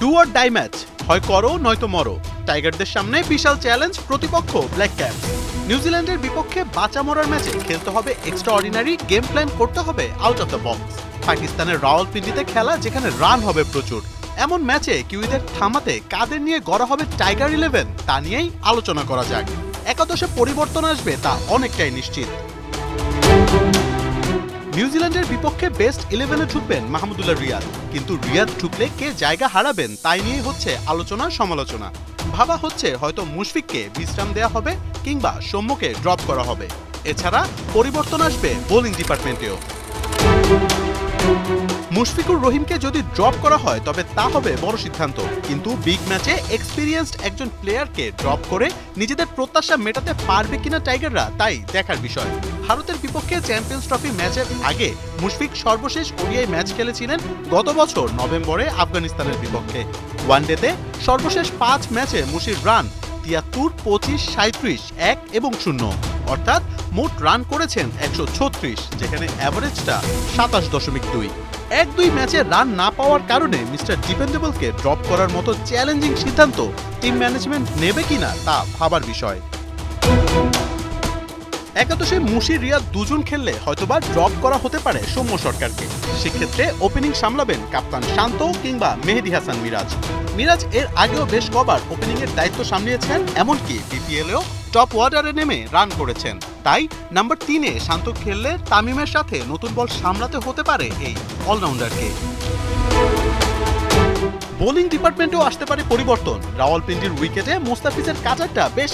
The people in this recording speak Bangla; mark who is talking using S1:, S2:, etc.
S1: ডু অর ডাই ম্যাচ, হয় করো নয়তো মরো। টাইগারদের সামনে বিশাল চ্যালেঞ্জ প্রতিপক্ষ ব্ল্যাক ক্যাপস। নিউজিল্যান্ডের বিপক্ষে বাঁচা মরার ম্যাচে খেলতে হবে এক্সট্রা অর্ডিনারি গেম প্ল্যান, করতে হবে আউট অফ দ্য বক্স। পাকিস্তানের রাওয়ালপিন্ডিতে খেলা, যেখানে রান হবে প্রচুর। এমন ম্যাচে কিউইদের থামাতে কাদের নিয়ে গড়া হবে টাইগার 11, তা নিয়েই আলোচনা করা যাক। একাদশে পরিবর্তন আসবে তা অনেকটাই নিশ্চিত। নিউজিল্যান্ডের বিপক্ষে বেস্ট 11-এ ঢুকবেন মাহমুদুল্লাহ রিয়াদ, কিন্তু রিয়াদ ঢুকলে কে জায়গা হারাবেন তাই নিয়ে হচ্ছে আলোচনা সমালোচনা। ভাবা হচ্ছে হয়তো মুশফিককে বিশ্রাম দেওয়া হবে কিংবা সৌম্যকে ড্রপ করা হবে। এছাড়া পরিবর্তন আসবে বোলিং ডিপার্টমেন্টেও। মুশফিকুর রহিমকে যদি ড্রপ করা হয় তবে তা হবে বড় সিদ্ধান্ত, কিন্তু বিগ ম্যাচে এক্সপিরিয়েন্সড একজন প্লেয়ারকে ড্রপ করে নিজেদের প্রত্যাশা মেটাতে পারবে কিনা টাইগাররা, তাই দেখার বিষয়। ভারতের বিপক্ষে চ্যাম্পিয়ন্স ট্রফি ম্যাচের আগে মুশফিক সর্বশেষ ওডিআই ম্যাচ খেলেছিলেন গত বছর নভেম্বরে আফগানিস্তানের বিপক্ষে। ওয়ানডেতে সর্বশেষ 5 ম্যাচে মুশির রান 73, 25, 37, 1 এবং 0, অর্থাৎ মোট রান করেছেন 136, যেখানে অ্যাভারেজটা 27.2। 1-2 ম্যাচে রান না পাওয়ার কারণে মিস্টার ডিপেন্ডেবলকে ড্রপ করার মতো চ্যালেঞ্জিং সিদ্ধান্ত টিম ম্যানেজমেন্ট নেবে কিনা তা ভাবার বিষয়। একাদশে মুশির রিয়াদ দুজন খেললে হয়তোবা ড্রপ করা হতে পারে সৌম্য সরকারকে। সেক্ষেত্রে ওপেনিং সামলাবেন কাপ্তান শান্ত কিংবা মেহেদী হাসান মিরাজ। মিরাজ এর আগেও বেশ কবার ওপেনিংয়ের দায়িত্ব সামলিয়েছেন, এমনকি বিপিএলেও টপ অর্ডারে নেমে রান করেছেন। তাই নাম্বার 3-এ শান্ত খেললে তামিমের সাথে নতুন বল সামলাতে হতে পারে এই অলরাউন্ডারকে। বোলিং ডিপার্টমেন্টেও আসতে পারে পরিবর্তন। রাওয়ালপিন্ডির উইকেটে মুস্তাফিজের কাটারটা বেশ